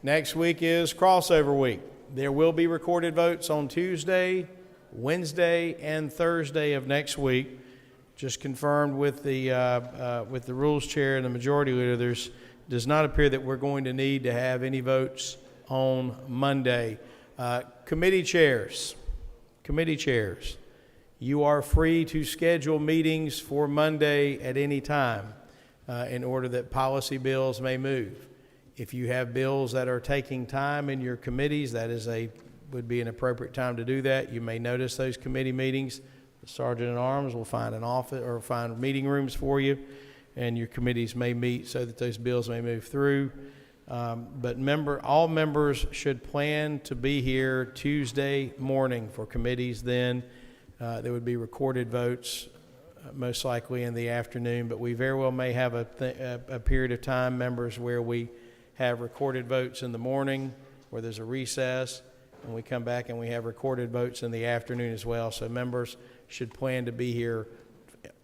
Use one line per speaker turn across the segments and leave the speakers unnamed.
Next week is crossover week. There will be recorded votes on Tuesday, Wednesday, and Thursday of next week. Just confirmed with the rules chair and the majority leader, does not appear that we're going to need to have any votes on Monday. Committee chairs, you are free to schedule meetings for Monday at any time in order that policy bills may move. If you have bills that are taking time in your committees, would be an appropriate time to do that. You may notice those committee meetings. The Sergeant at Arms will find an office or find meeting rooms for you, and your committees may meet so that those bills may move through. But all members should plan to be here Tuesday morning for committees. Then there would be recorded votes, most likely in the afternoon. But we very well may have a period of time, members, where we have recorded votes in the morning, where there's a recess, and we come back and we have recorded votes in the afternoon as well. So members should plan to be here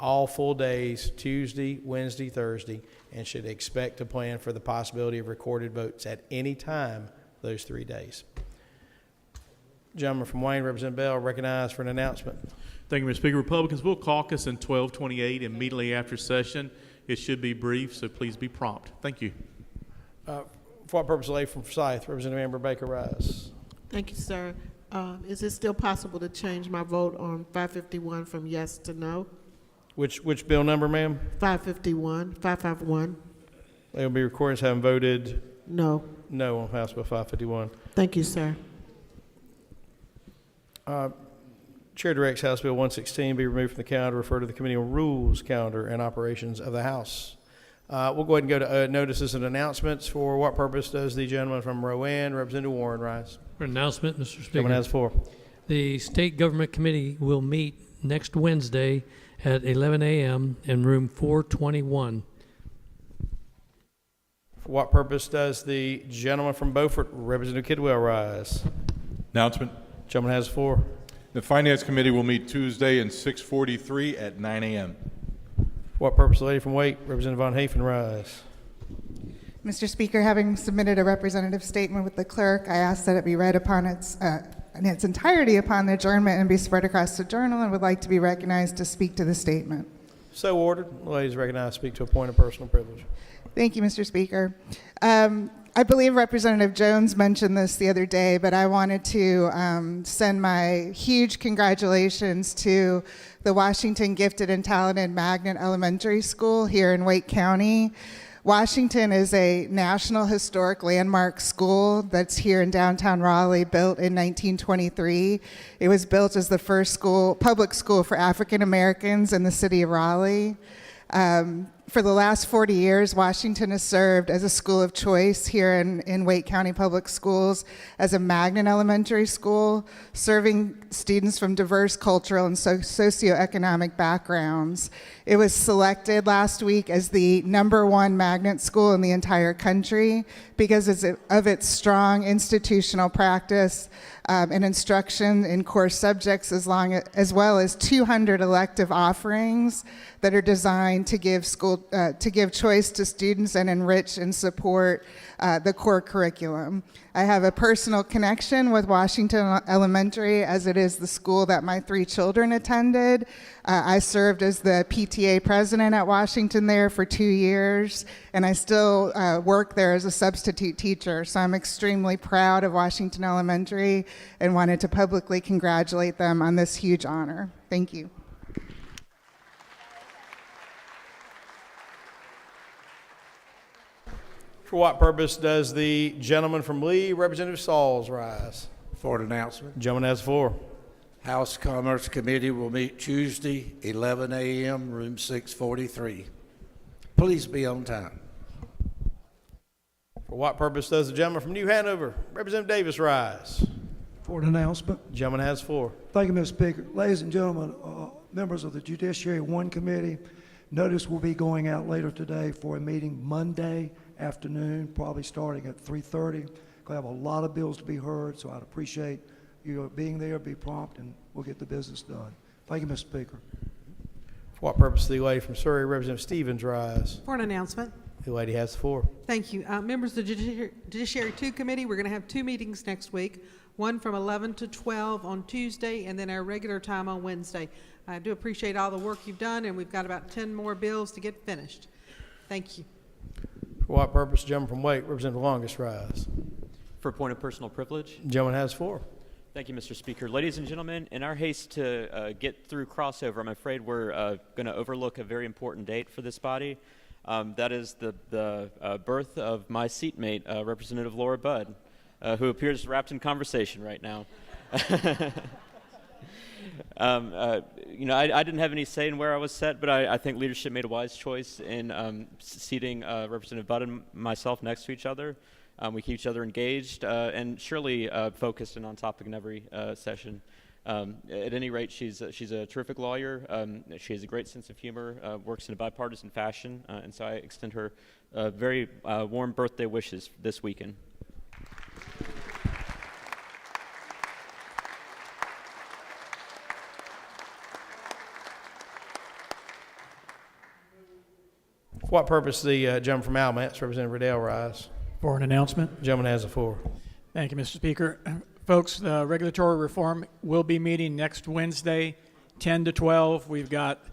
all full days, Tuesday, Wednesday, Thursday, and should expect to plan for the possibility of recorded votes at any time those 3 days. Gentleman from Wayne, Representative Bell, recognized for an announcement.
Thank you, Mr. Speaker. Republicans will caucus in 1228 immediately after session. It should be brief, so please be prompt. Thank you.
For what purpose, the lady from Forsyth, Representative Amber Baker Rise.
Thank you, sir. Is it still possible to change my vote on 551 from yes to no?
Which bill number, ma'am?
551.
They'll be recorded as having voted
No.
no on House Bill 551.
Thank you, sir.
Chair directs House Bill 116 be removed from the calendar, refer to the Committee on Rules calendar and operations of the House. We'll go ahead and go to notices and announcements. For what purpose does the gentleman from Rowan, Representative Warren, rise?
For announcement, Mr. Speaker.
Gentleman has the floor.
The State Government Committee will meet next Wednesday at 11 a.m. in room 421.
For what purpose does the gentleman from Beaufort, Representative Kidwell, rise?
Announcement.
Gentleman has the floor.
The Finance Committee will meet Tuesday in 643 at 9 a.m.
For what purpose, the lady from Wake, Representative Von Hafen, rise?
Mr. Speaker, having submitted a representative statement with the clerk, I ask that it be read upon in its entirety upon the adjournment and be spread across the journal, and would like to be recognized to speak to the statement.
So ordered. The lady is recognized to speak to a point of personal privilege.
Thank you, Mr. Speaker. I believe Representative Jones mentioned this the other day, but I wanted to send my huge congratulations to the Washington Gifted and Talented Magnet Elementary School here in Wake County. Washington is a National Historic Landmark school that's here in downtown Raleigh, built in 1923. It was built as the first public school for African Americans in the city of Raleigh. For the last 40 years, Washington has served as a school of choice here in Wake County Public Schools as a magnet elementary school, serving students from diverse cultural and socioeconomic backgrounds. It was selected last week as the #1 magnet school in the entire country because of its strong institutional practice and instruction in core subjects, as well as 200 elective offerings that are designed to give choice to students and enrich and support the core curriculum. I have a personal connection with Washington Elementary, as it is the school that my 3 children attended. I served as the PTA president at Washington there for 2 years, and I still work there as a substitute teacher. So I'm extremely proud of Washington Elementary and wanted to publicly congratulate them on this huge honor. Thank you.
For what purpose does the gentleman from Lee, Representative Sauls, rise?
For an announcement.
Gentleman has the floor.
House Commerce Committee will meet Tuesday, 11 a.m., room 643. Please be on time.
For what purpose does the gentleman from New Hanover, Representative Davis, rise?
For an announcement.
Gentleman has the floor.
Thank you, Mr. Speaker. Ladies and gentlemen, members of the Judiciary 1 Committee, notice will be going out later today for a meeting Monday afternoon, probably starting at 3:30. We have a lot of bills to be heard, so I'd appreciate you being there, be prompt, and we'll get the business done. Thank you, Mr. Speaker.
For what purpose the lady from Surrey, Representative Stevens, rise?
For an announcement.
The lady has the floor.
Thank you. Members of the Judiciary 2 Committee, we're going to have 2 meetings next week, one from 11 to 12 on Tuesday, and then our regular time on Wednesday. I do appreciate all the work you've done, and we've got about 10 more bills to get finished. Thank you.
For what purpose? Gentleman from Wake, represent the longest rise.
For a point of personal privilege.
Gentleman has the floor.
Thank you, Mr. Speaker. Ladies and gentlemen, in our haste to get through crossover, I'm afraid we're going to overlook a very important date for this body. That is the birth of my seatmate, Representative Laura Budd, who appears wrapped in conversation right now. I didn't have any say in where I was set, but I think leadership made a wise choice in seating Representative Budd and myself next to each other. We keep each other engaged and surely focused and on topic in every session. At any rate, she's a terrific lawyer. She has a great sense of humor, works in a bipartisan fashion, and so I extend her very warm birthday wishes this weekend.
For what purpose? The gentleman from Alamance, Representative Riddell, rise.
For an announcement.
Gentleman has the floor.
Thank you, Mr. Speaker. Folks, the regulatory reform will be meeting next Wednesday, 10 to 12. We've got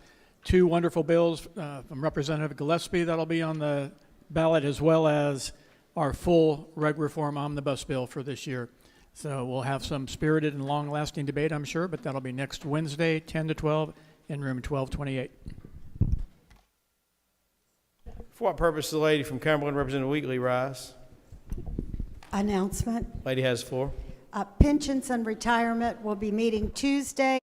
2 wonderful bills from Representative Gillespie that'll be on the ballot, as well as our full reg reform omnibus bill for this year. So we'll have some spirited and long-lasting debate, I'm sure, but that'll be next Wednesday, 10 to 12, in room 1228.
For what purpose? The lady from Cumberland, Representative Wheatley, rise.
Announcement.
Lady has the floor.
Pensions and retirement will be meeting Tuesday,